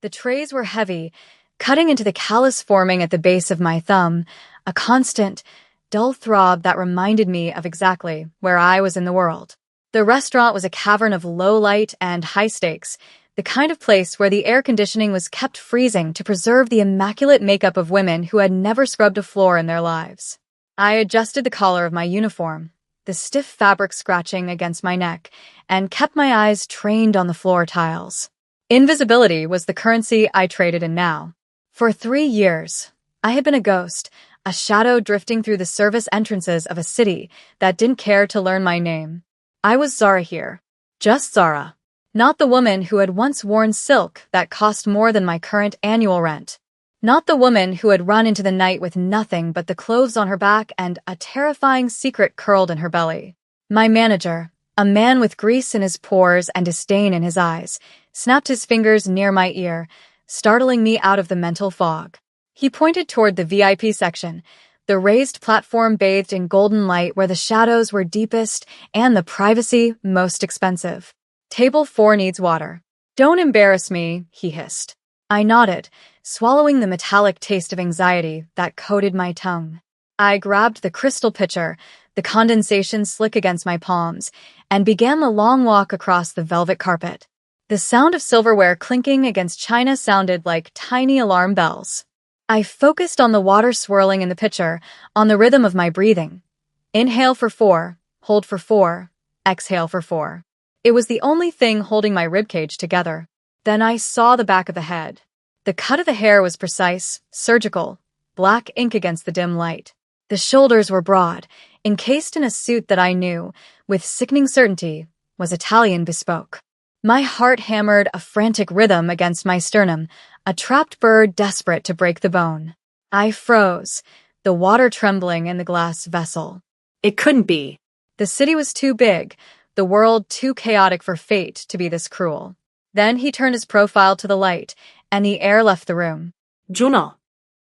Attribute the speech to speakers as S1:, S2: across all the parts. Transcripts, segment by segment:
S1: The trays were heavy, cutting into the callus forming at the base of my thumb, a constant, dull throb that reminded me of exactly where I was in the world. The restaurant was a cavern of low light and high stakes, the kind of place where the air conditioning was kept freezing to preserve the immaculate makeup of women who had never scrubbed a floor in their lives. I adjusted the collar of my uniform, the stiff fabric scratching against my neck, and kept my eyes trained on the floor tiles. Invisibility was the currency I traded in now. For 3 years, I had been a ghost, a shadow drifting through the service entrances of a city that didn't care to learn my name. I was Zara here. Just Zara. Not the woman who had once worn silk that cost more than my current annual rent. Not the woman who had run into the night with nothing but the clothes on her back and a terrifying secret curled in her belly. My manager, a man with grease in his pores and disdain in his eyes, snapped his fingers near my ear, startling me out of the mental fog. He pointed toward the VIP section, the raised platform bathed in golden light where the shadows were deepest and the privacy most expensive. Table 4 needs water. Don't embarrass me, he hissed. I nodded, swallowing the metallic taste of anxiety that coated my tongue. I grabbed the crystal pitcher, the condensation slick against my palms, and began the long walk across the velvet carpet. The sound of silverware clinking against china sounded like tiny alarm bells. I focused on the water swirling in the pitcher, on the rhythm of my breathing. Inhale for 4, hold for 4, exhale for 4. It was the only thing holding my ribcage together. Then I saw the back of the head. The cut of the hair was precise, surgical, black ink against the dim light. The shoulders were broad, encased in a suit that I knew, with sickening certainty, was Italian bespoke. My heart hammered a frantic rhythm against my sternum, a trapped bird desperate to break the bone. I froze, the water trembling in the glass vessel. It couldn't be. The city was too big, the world too chaotic for fate to be this cruel. Then he turned his profile to the light, and the air left the room.
S2: Juno.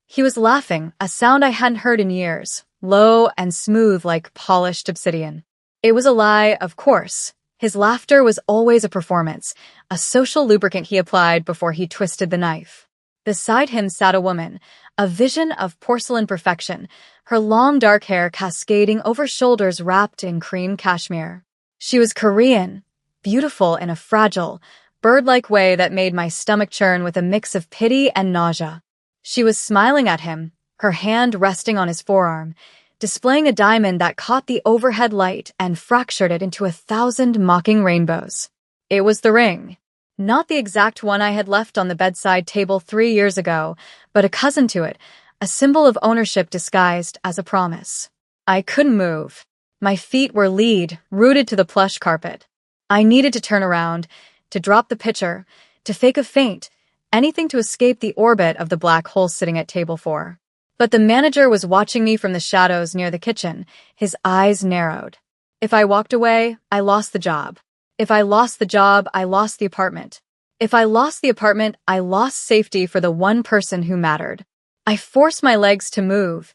S1: He was laughing, a sound I hadn't heard in years, low and smooth like polished obsidian. It was a lie, of course. His laughter was always a performance, a social lubricant he applied before he twisted the knife. Beside him sat a woman, a vision of porcelain perfection, her long dark hair cascading over shoulders wrapped in cream cashmere. She was Korean, beautiful in a fragile, bird-like way that made my stomach churn with a mix of pity and nausea. She was smiling at him, her hand resting on his forearm, displaying a diamond that caught the overhead light and fractured it into 1,000 mocking rainbows. It was the ring. Not the exact one I had left on the bedside table 3 years ago, but a cousin to it, a symbol of ownership disguised as a promise. I couldn't move. My feet were lead, rooted to the plush carpet. I needed to turn around, to drop the pitcher, to fake a faint, anything to escape the orbit of the black hole sitting at table 4. But the manager was watching me from the shadows near the kitchen, his eyes narrowed. If I walked away, I lost the job. If I lost the job, I lost the apartment. If I lost the apartment, I lost safety for the one person who mattered. I forced my legs to move,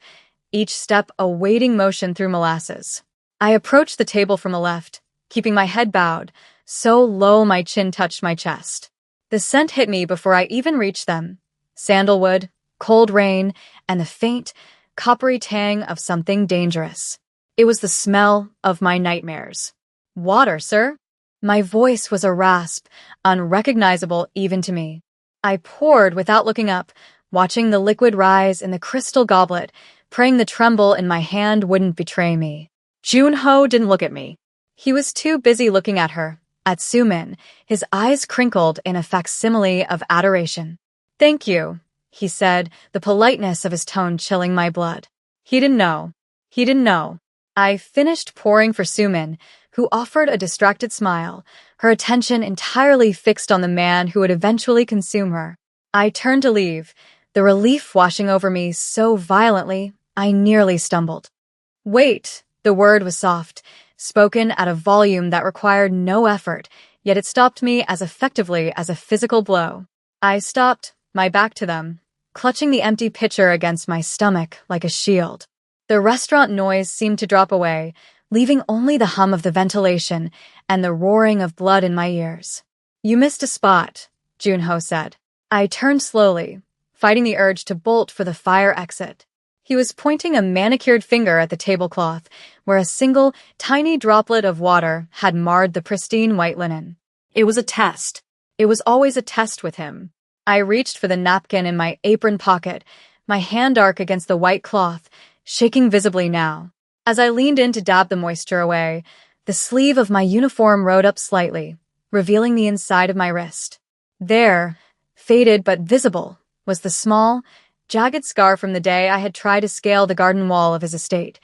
S1: each step a wading motion through molasses. I approached the table from the left, keeping my head bowed, so low my chin touched my chest. The scent hit me before I even reached them. Sandalwood, cold rain, and the faint, coppery tang of something dangerous. It was the smell of my nightmares. Water, sir? My voice was a rasp, unrecognizable even to me. I poured without looking up, watching the liquid rise in the crystal goblet, praying the tremble in my hand wouldn't betray me. Junho didn't look at me. He was too busy looking at her, at Sumin, his eyes crinkled in a facsimile of adoration. Thank you, he said, the politeness of his tone chilling my blood. He didn't know. He didn't know. I finished pouring for Sumin, who offered a distracted smile, her attention entirely fixed on the man who would eventually consume her. I turned to leave, the relief washing over me so violently I nearly stumbled. Wait, the word was soft, spoken at a volume that required no effort, yet it stopped me as effectively as a physical blow. I stopped, my back to them, clutching the empty pitcher against my stomach like a shield. The restaurant noise seemed to drop away, leaving only the hum of the ventilation and the roaring of blood in my ears. You missed a spot, Junho said. I turned slowly, fighting the urge to bolt for the fire exit. He was pointing a manicured finger at the tablecloth, where a single, tiny droplet of water had marred the pristine white linen. It was a test. It was always a test with him. I reached for the napkin in my apron pocket, my hand dark against the white cloth, shaking visibly now. As I leaned in to dab the moisture away, the sleeve of my uniform rode up slightly, revealing the inside of my wrist. There, faded but visible, was the small, jagged scar from the day I had tried to scale the garden wall of his estate,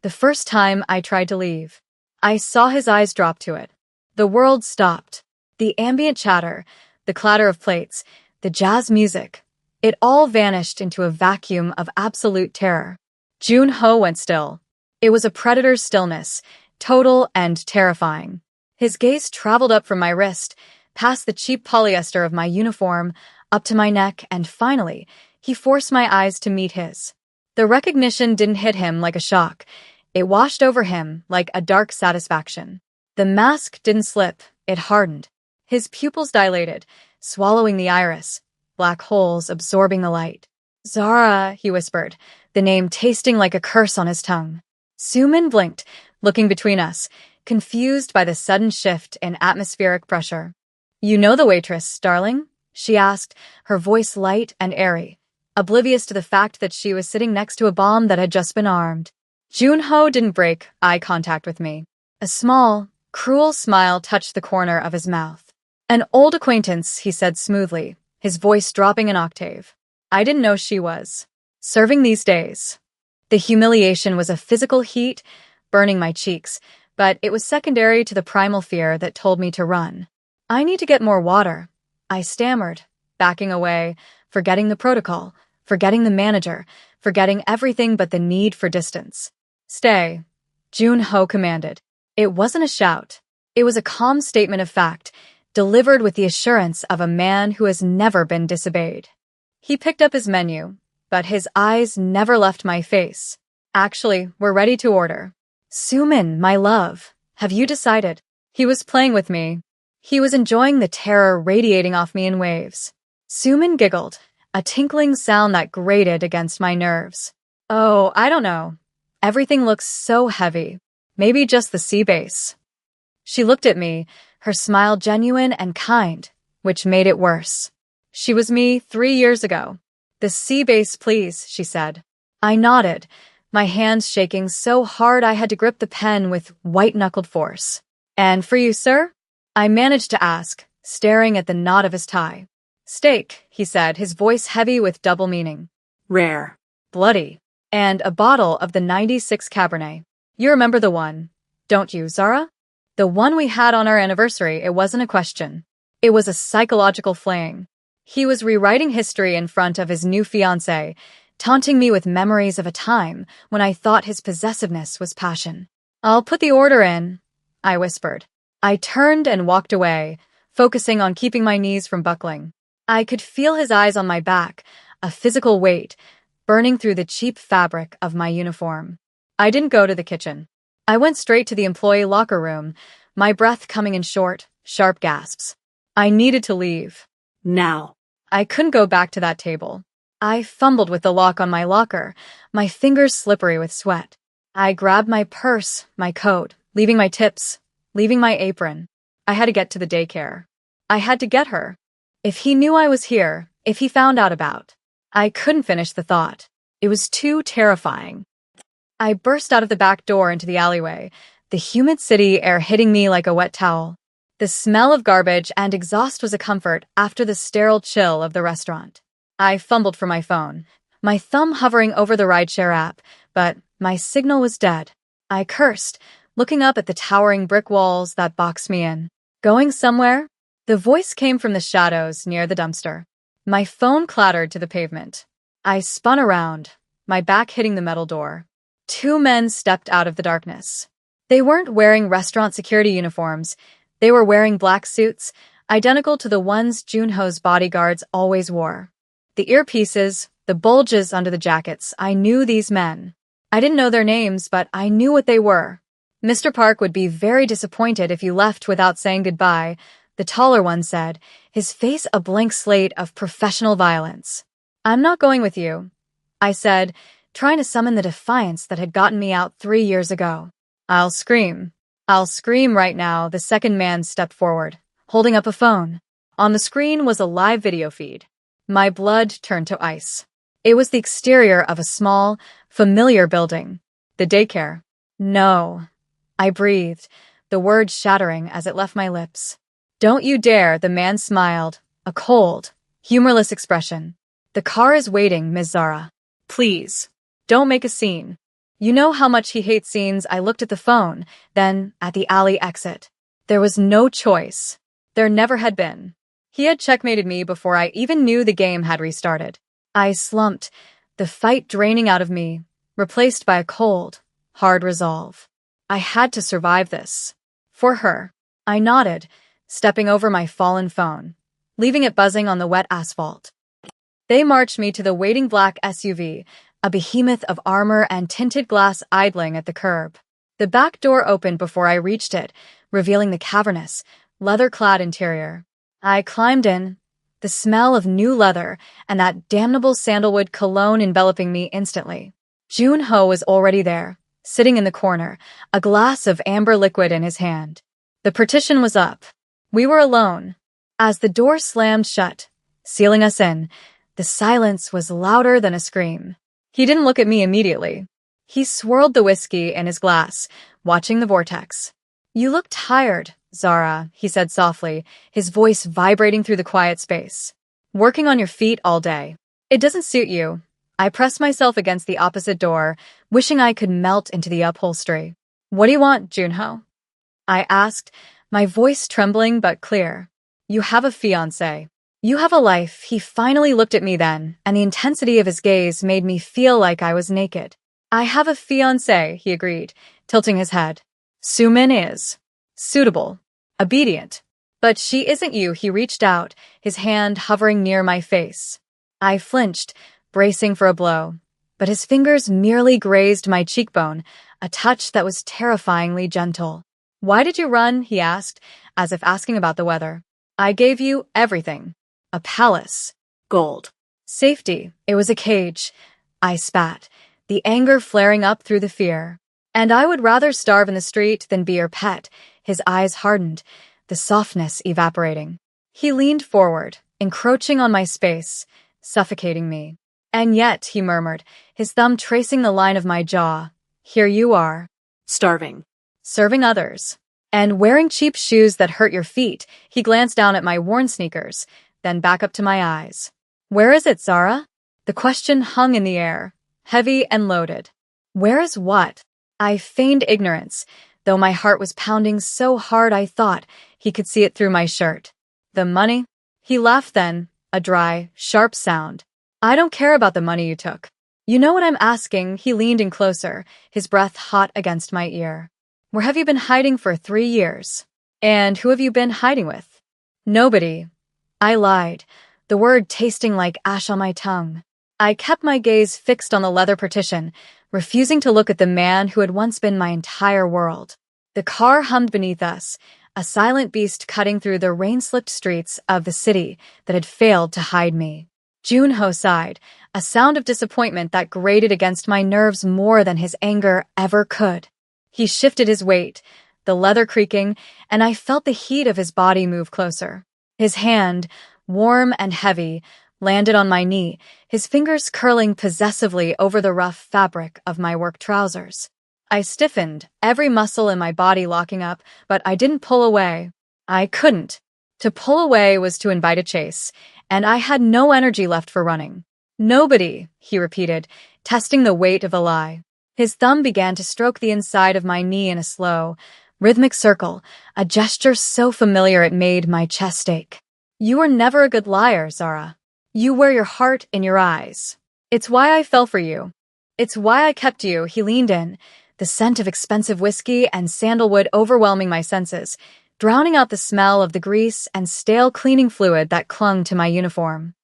S1: the first time I tried to leave. I saw his eyes drop to it. The world stopped. The ambient chatter, the clatter of plates, the jazz music, it all vanished into a vacuum of absolute terror. Jun-ho went still. It was a predator's stillness, total and terrifying. His gaze traveled up from my wrist, past the cheap polyester of my uniform, up to my neck, and finally, he forced my eyes to meet his. The recognition didn't hit him like a shock. It washed over him like a dark satisfaction. The mask didn't slip, it hardened. His pupils dilated, swallowing the iris, black holes absorbing the light. "Zara," he whispered, the name tasting like a curse on his tongue. Sumin blinked, looking between us, confused by the sudden shift in atmospheric pressure. "You know the waitress, darling?" she asked, her voice light and airy, oblivious to the fact that she was sitting next to a bomb that had just been armed. Jun-ho didn't break eye contact with me. A small, cruel smile touched the corner of his mouth. "An old acquaintance," he said smoothly, his voice dropping an octave. "I didn't know she was serving these days." The humiliation was a physical heat, burning my cheeks, but it was secondary to the primal fear that told me to run. "I need to get more water," I stammered, backing away, forgetting the protocol, forgetting the manager, forgetting everything but the need for distance. "Stay," Jun-ho commanded. It wasn't a shout. It was a calm statement of fact, delivered with the assurance of a man who has never been disobeyed. He picked up his menu, but his eyes never left my face. "Actually, we're ready to order." "Sumin, my love, have you decided?" He was playing with me. He was enjoying the terror radiating off me in waves. Sumin giggled, a tinkling sound that grated against my nerves. "Oh, I don't know. Everything looks so heavy. Maybe just the sea base." She looked at me, her smile genuine and kind, which made it worse. She was me 3 years ago. "The sea base, please," she said. I nodded, my hands shaking so hard I had to grip the pen with white-knuckled force. "And for you, sir?" I managed to ask, staring at the knot of his tie. "Steak," he said, his voice heavy with double meaning. "Rare. Bloody. And a bottle of the '96 Cabernet. You remember the one, don't you, Zara? The one we had on our anniversary." It wasn't a question. It was a psychological flaying. He was rewriting history in front of his new fiancée, taunting me with memories of a time when I thought his possessiveness was passion. "I'll put the order in," I whispered. I turned and walked away, focusing on keeping my knees from buckling. I could feel his eyes on my back, a physical weight, burning through the cheap fabric of my uniform. I didn't go to the kitchen. I went straight to the employee locker room, my breath coming in short, sharp gasps. I needed to leave. Now. I couldn't go back to that table. I fumbled with the lock on my locker, my fingers slippery with sweat. I grabbed my purse, my coat, leaving my tips, leaving my apron. I had to get to the daycare. I had to get her. If he knew I was here, if he found out about. I couldn't finish the thought. It was too terrifying. I burst out of the back door into the alleyway, the humid city air hitting me like a wet towel. The smell of garbage and exhaust was a comfort after the sterile chill of the restaurant. I fumbled for my phone, my thumb hovering over the rideshare app, but my signal was dead. I cursed, looking up at the towering brick walls that boxed me in. "Going somewhere?" The voice came from the shadows near the dumpster. My phone clattered to the pavement. I spun around, my back hitting the metal door. 2 men stepped out of the darkness. They weren't wearing restaurant security uniforms. They were wearing black suits, identical to the ones Jun-ho's bodyguards always wore. The earpieces, the bulges under the jackets, I knew these men. I didn't know their names, but I knew what they were. "Mr. Park would be very disappointed if you left without saying goodbye," the taller one said, his face a blank slate of professional violence. I'm not going with you, I said, trying to summon the defiance that had gotten me out 3 years ago. I'll scream. I'll scream right now, the second man stepped forward, holding up a phone. On the screen was a live video feed. My blood turned to ice. It was the exterior of a small, familiar building. The daycare. No. I breathed, the word shattering as it left my lips. Don't you dare, the man smiled, a cold, humorless expression. The car is waiting, Ms. Zara. Please, don't make a scene. You know how much he hates scenes. I looked at the phone, then at the alley exit. There was no choice. There never had been. He had checkmated me before I even knew the game had restarted. I slumped, the fight draining out of me, replaced by a cold, hard resolve. I had to survive this. For her. I nodded, stepping over my fallen phone, leaving it buzzing on the wet asphalt. They marched me to the waiting black SUV, a behemoth of armor and tinted glass idling at the curb. The back door opened before I reached it, revealing the cavernous, leather-clad interior. I climbed in, the smell of new leather and that damnable sandalwood cologne enveloping me instantly. Junho was already there, sitting in the corner, a glass of amber liquid in his hand. The partition was up. We were alone. As the door slammed shut, sealing us in, the silence was louder than a scream. He didn't look at me immediately. He swirled the whiskey in his glass, watching the vortex. You look tired, Zara, he said softly, his voice vibrating through the quiet space. Working on your feet all day. It doesn't suit you. I pressed myself against the opposite door, wishing I could melt into the upholstery. What do you want, Junho? I asked, my voice trembling but clear. You have a fiancé. You have a life. He finally looked at me then, and the intensity of his gaze made me feel like I was naked. I have a fiancé, he agreed, tilting his head. Sumin is suitable, obedient. But she isn't you, he reached out, his hand hovering near my face. I flinched, bracing for a blow, but his fingers merely grazed my cheekbone, a touch that was terrifyingly gentle. Why did you run? He asked, as if asking about the weather. I gave you everything. A palace. Gold. Safety. It was a cage. I spat, the anger flaring up through the fear. And I would rather starve in the street than be your pet. His eyes hardened, the softness evaporating. He leaned forward, encroaching on my space, suffocating me. And yet, he murmured, his thumb tracing the line of my jaw, here you are. Starving. Serving others. And wearing cheap shoes that hurt your feet. He glanced down at my worn sneakers, then back up to my eyes. Where is it, Zara? The question hung in the air, heavy and loaded. Where is what? I feigned ignorance, though my heart was pounding so hard I thought he could see it through my shirt. The money? He laughed then, a dry, sharp sound. I don't care about the money you took. You know what I'm asking? He leaned in closer, his breath hot against my ear. Where have you been hiding for 3 years? And who have you been hiding with? Nobody. I lied, the word tasting like ash on my tongue. I kept my gaze fixed on the leather partition, refusing to look at the man who had once been my entire world. The car hummed beneath us, a silent beast cutting through the rain-slicked streets of the city that had failed to hide me. Junho sighed, a sound of disappointment that grated against my nerves more than his anger ever could. He shifted his weight, the leather creaking, and I felt the heat of his body move closer. His hand, warm and heavy, landed on my knee, his fingers curling possessively over the rough fabric of my work trousers. I stiffened, every muscle in my body locking up, but I didn't pull away. I couldn't. To pull away was to invite a chase, and I had no energy left for running. Nobody, he repeated, testing the weight of a lie. His thumb began to stroke the inside of my knee in a slow, rhythmic circle, a gesture so familiar it made my chest ache. You were never a good liar, Zara. You wear your heart in your eyes. It's why I fell for you. It's why I kept you. He leaned in, the scent of expensive whiskey and sandalwood overwhelming my senses, drowning out the smell of the grease and stale cleaning fluid that clung to my uniform.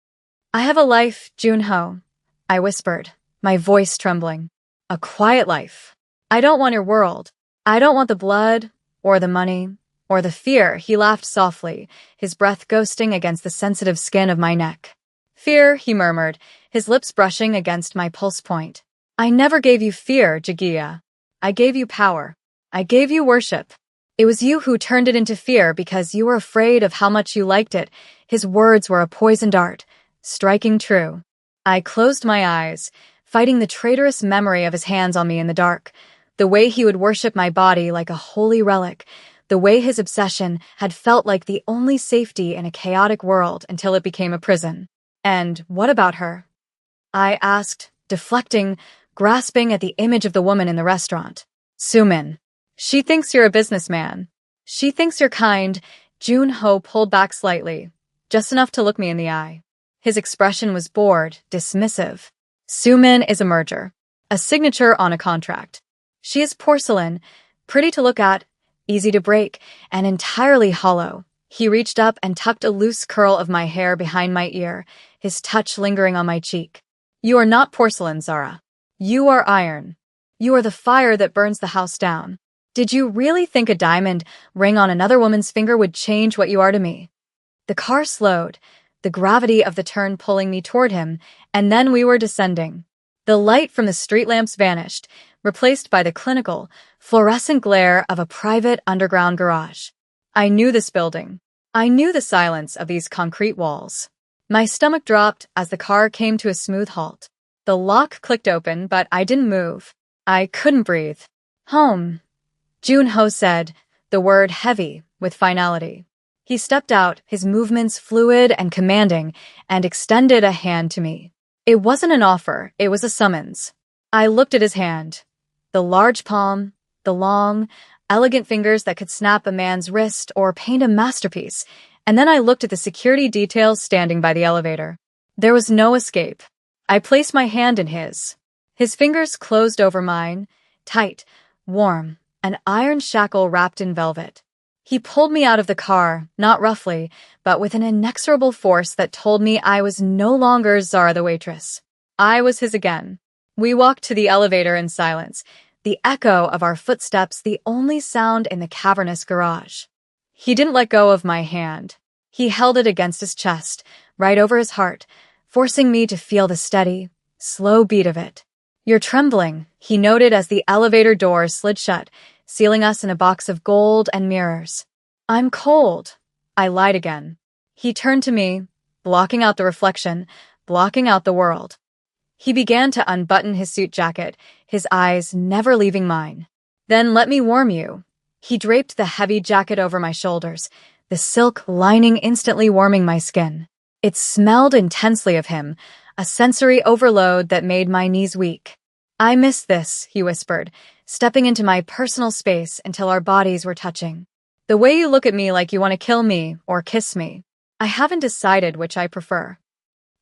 S1: I have a life, Junho, I whispered, my voice trembling. A quiet life. I don't want your world. I don't want the blood, or the money, Or the fear, he laughed softly, his breath ghosting against the sensitive skin of my neck. Fear, he murmured, his lips brushing against my pulse point. I never gave you fear, Jagia. I gave you power. I gave you worship. It was you who turned it into fear because you were afraid of how much you liked it. His words were a poisoned dart, striking true. I closed my eyes, fighting the traitorous memory of his hands on me in the dark, the way he would worship my body like a holy relic, the way his obsession had felt like the only safety in a chaotic world until it became a prison. And what about her? I asked, deflecting, grasping at the image of the woman in the restaurant. Sumin. She thinks you're a businessman. She thinks you're kind. Jun-ho pulled back slightly, just enough to look me in the eye. His expression was bored, dismissive. Sumin is a merger, a signature on a contract. She is porcelain, pretty to look at, easy to break, and entirely hollow. He reached up and tucked a loose curl of my hair behind my ear, his touch lingering on my cheek. You are not porcelain, Zara. You are iron. You are the fire that burns the house down. Did you really think a diamond ring on another woman's finger would change what you are to me? The car slowed, the gravity of the turn pulling me toward him, and then we were descending. The light from the street lamps vanished, replaced by the clinical, fluorescent glare of a private underground garage. I knew this building. I knew the silence of these concrete walls. My stomach dropped as the car came to a smooth halt. The lock clicked open, but I didn't move. I couldn't breathe. Home, Jun-ho said, the word heavy with finality. He stepped out, his movements fluid and commanding, and extended a hand to me. It wasn't an offer, it was a summons. I looked at his hand. The large palm, the long, elegant fingers that could snap a man's wrist or paint a masterpiece, and then I looked at the security details standing by the elevator. There was no escape. I placed my hand in his. His fingers closed over mine, tight, warm, an iron shackle wrapped in velvet. He pulled me out of the car, not roughly, but with an inexorable force that told me I was no longer Zara the waitress. I was his again. We walked to the elevator in silence, the echo of our footsteps the only sound in the cavernous garage. He didn't let go of my hand. He held it against his chest, right over his heart, forcing me to feel the steady, slow beat of it. You're trembling, he noted as the elevator doors slid shut, sealing us in a box of gold and mirrors. I'm cold. I lied again. He turned to me, blocking out the reflection, blocking out the world. He began to unbutton his suit jacket, his eyes never leaving mine. Then let me warm you. He draped the heavy jacket over my shoulders, the silk lining instantly warming my skin. It smelled intensely of him, a sensory overload that made my knees weak. I miss this, he whispered, stepping into my personal space until our bodies were touching. The way you look at me like you want to kill me or kiss me. I haven't decided which I prefer.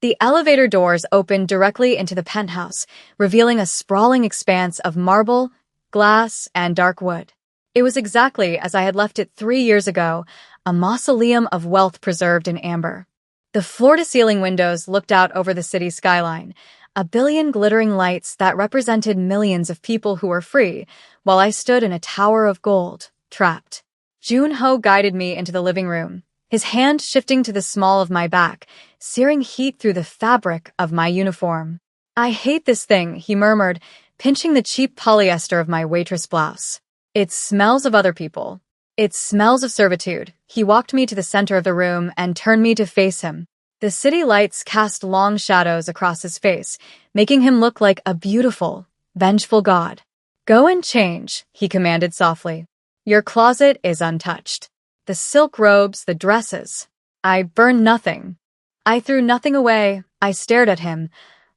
S1: The elevator doors opened directly into the penthouse, revealing a sprawling expanse of marble, glass, and dark wood. It was exactly as I had left it 3 years ago, a mausoleum of wealth preserved in amber. The floor-to-ceiling windows looked out over the city skyline, a billion glittering lights that represented millions of people who were free, while I stood in a tower of gold, trapped. Jun-ho guided me into the living room, his hand shifting to the small of my back, searing heat through the fabric of my uniform. I hate this thing, he murmured, pinching the cheap polyester of my waitress blouse. It smells of other people. It smells of servitude. He walked me to the center of the room and turned me to face him. The city lights cast long shadows across his face, making him look like a beautiful, vengeful god. Go and change, he commanded softly. Your closet is untouched. The silk robes, the dresses. I burned nothing. I threw nothing away. I stared at him,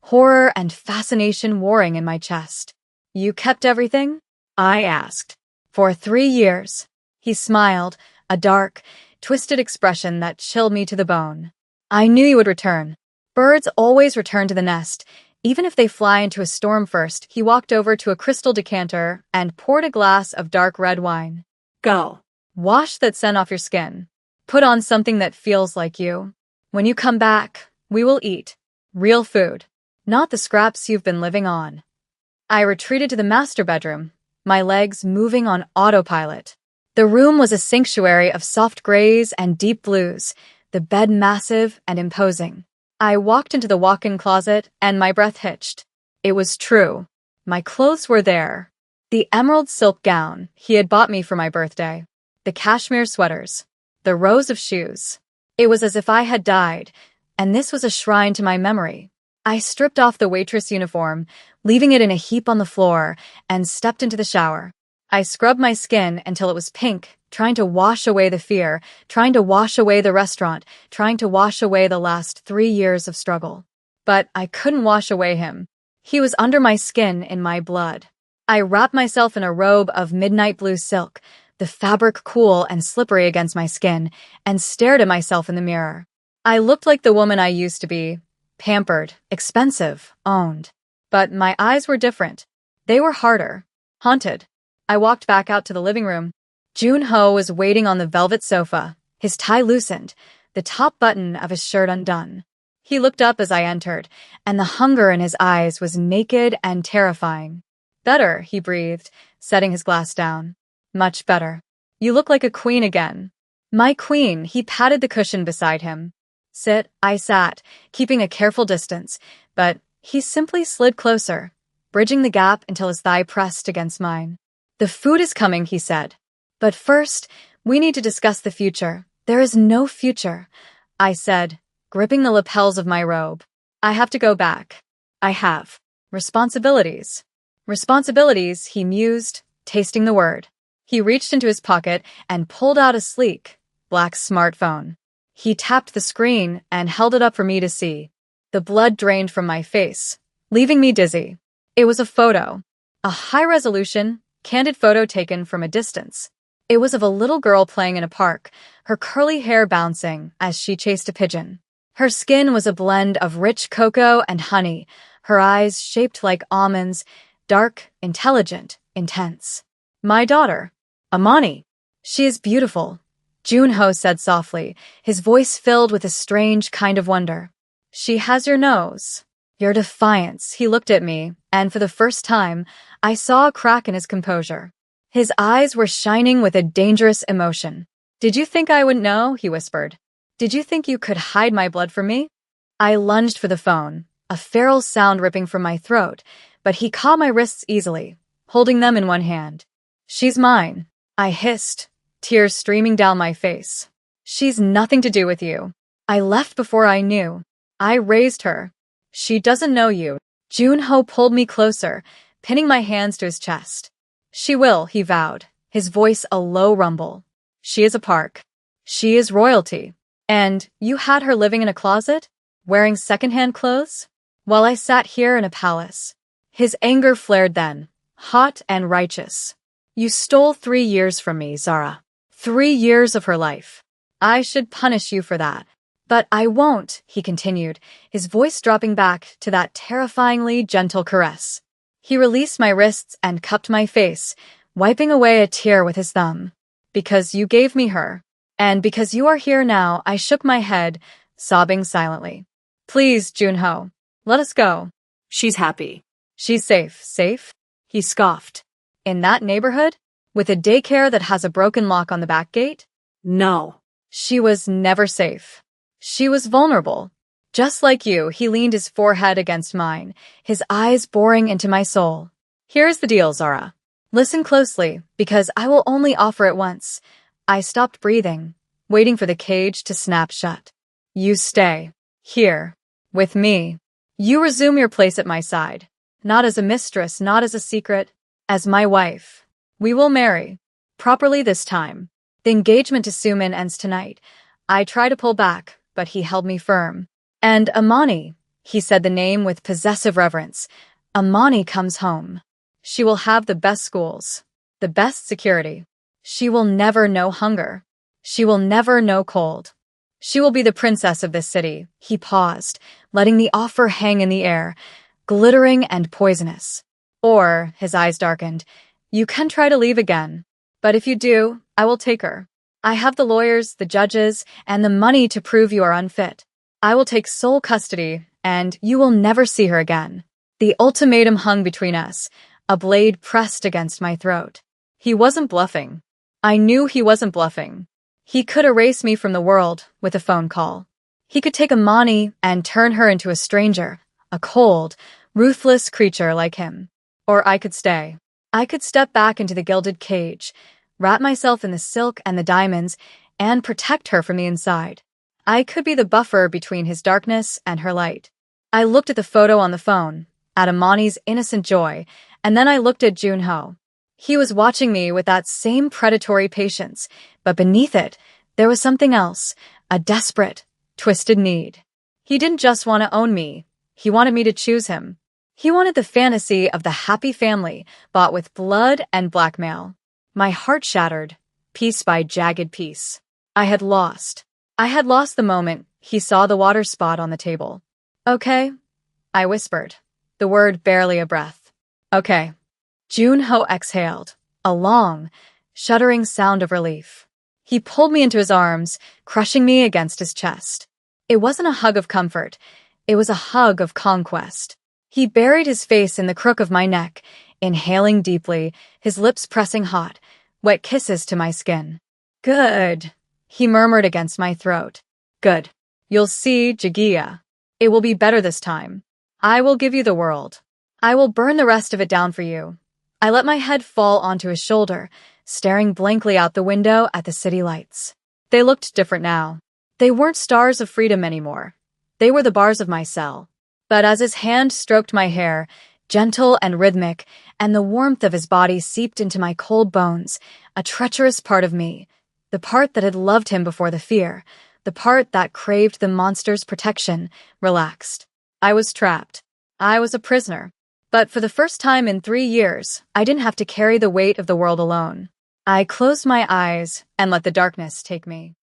S1: horror and fascination warring in my chest. You kept everything? I asked. For 3 years. He smiled, a dark, twisted expression that chilled me to the bone. I knew you would return. Birds always return to the nest, even if they fly into a storm first. He walked over to a crystal decanter and poured a glass of dark red wine. Go. Wash that scent off your skin. Put on something that feels like you. When you come back, we will eat. Real food. Not the scraps you've been living on. I retreated to the master bedroom, my legs moving on autopilot. The The room was a sanctuary of soft grays and deep blues, the bed massive and imposing. I walked into the walk-in closet and my breath hitched. It was true. My clothes were there. The emerald silk gown he had bought me for my birthday. The cashmere sweaters. The rows of shoes. It was as if I had died, and this was a shrine to my memory. I stripped off the waitress uniform, leaving it in a heap on the floor, and stepped into the shower. I scrubbed my skin until it was pink, trying to wash away the fear, trying to wash away the restaurant, trying to wash away the last 3 years of struggle. But I couldn't wash away him. He was under my skin, in my blood. I wrapped myself in a robe of midnight blue silk, the fabric cool and slippery against my skin, and stared at myself in the mirror. I looked like the woman I used to be, pampered, expensive, owned. But my eyes were different. They were harder, haunted. I walked back out to the living room. Junho was waiting on the velvet sofa, his tie loosened, the top button of his shirt undone. He looked up as I entered, and the hunger in his eyes was naked and terrifying. "Better," he breathed, setting his glass down. "Much better. You look like a queen again." "My queen," he patted the cushion beside him. "Sit," I sat, keeping a careful distance, but he simply slid closer, bridging the gap until his thigh pressed against mine. "The food is coming," he said. "But first, we need to discuss the future." "There is no future," I said, gripping the lapels of my robe. "I have to go back." "I have responsibilities." "Responsibilities," he mused, tasting the word. He reached into his pocket and pulled out a sleek, black smartphone. He tapped the screen and held it up for me to see. The blood drained from my face, leaving me dizzy. It was a photo. A high-resolution, candid photo taken from a distance. It was of a little girl playing in a park, her curly hair bouncing as she chased a pigeon. Her skin was a blend of rich cocoa and honey, her eyes shaped like almonds, dark, intelligent, intense. "My daughter, Amani. She is beautiful," Junho said softly, his voice filled with a strange kind of wonder. "She has your nose." "Your defiance." He looked at me, and for the first time, I saw a crack in his composure. His eyes were shining with a dangerous emotion. "Did you think I wouldn't know?" he whispered. "Did you think you could hide my blood from me?" I lunged for the phone, a feral sound ripping from my throat, but he caught my wrists easily, holding them in one hand. "She's mine," I hissed, tears streaming down my face. "She's nothing to do with you." I left before I knew. I raised her. "She doesn't know you." Junho pulled me closer, pinning my hands to his chest. "She will," he vowed, his voice a low rumble. "She is a park. She is royalty. And you had her living in a closet, wearing secondhand clothes, while I sat here in a palace." His anger flared then, hot and righteous. "You stole 3 years from me, Zara. 3 years of her life. I should punish you for that. But I won't," he continued, his voice dropping back to that terrifyingly gentle caress. He released my wrists and cupped my face, wiping away a tear with his thumb. "Because you gave me her. And because you are here now," I shook my head, sobbing silently. "Please, Junho, let us go."
S2: "She's happy."
S1: "She's safe." "Safe?" he scoffed. "In that neighborhood? With a daycare that has a broken lock on the back gate?"
S2: "No."
S1: "She was never safe. She was vulnerable. Just like you." He leaned his forehead against mine, his eyes boring into my soul. "Here's the deal, Zara. Listen closely, because I will only offer it once." I stopped breathing, waiting for the cage to snap shut. "You stay. Here. With me. You resume your place at my side. Not as a mistress, not as a secret. As my wife. We will marry. Properly this time. The engagement to Suman ends tonight." I tried to pull back, but he held me firm. "And Amani," he said the name with possessive reverence. "Amani comes home. She will have the best schools, the best security. She will never know hunger. She will never know cold. She will be the princess of this city." He paused, letting the offer hang in the air, glittering and poisonous. "Or," his eyes darkened, "you can try to leave again. But if you do, I will take her. I have the lawyers, the judges, and the money to prove you are unfit. I will take sole custody, and you will never see her again." The ultimatum hung between us, a blade pressed against my throat. He wasn't bluffing. I knew he wasn't bluffing. He could erase me from the world with a phone call. He could take Amani and turn her into a stranger, a cold, ruthless creature like him. Or I could stay. I could step back into the gilded cage, wrap myself in the silk and the diamonds, and protect her from the inside. I could be the buffer between his darkness and her light. I looked at the photo on the phone, at Amani's innocent joy, and then I looked at Junho. He was watching me with that same predatory patience, but beneath it, there was something else, a desperate, twisted need. He didn't just want to own me. He wanted me to choose him. He wanted the fantasy of the happy family, bought with blood and blackmail. My heart shattered, piece by jagged piece. I had lost. I had lost the moment he saw the water spot on the table. Okay, I whispered, the word barely a breath. Okay. Junho exhaled, a long, shuddering sound of relief. He pulled me into his arms, crushing me against his chest. It wasn't a hug of comfort. It was a hug of conquest. He buried his face in the crook of my neck, inhaling deeply, his lips pressing hot, wet kisses to my skin. Good, he murmured against my throat. Good. You'll see, Jagia. It will be better this time. I will give you the world. I will burn the rest of it down for you. I let my head fall onto his shoulder, staring blankly out the window at the city lights. They looked different now. They weren't stars of freedom anymore. They were the bars of my cell. But as his hand stroked my hair, gentle and rhythmic, and the warmth of his body seeped into my cold bones, a treacherous part of me, the part that had loved him before the fear, the part that craved the monster's protection, relaxed. I was trapped. I was a prisoner. But for the first time in 3 years, I didn't have to carry the weight of the world alone. I closed my eyes and let the darkness take me.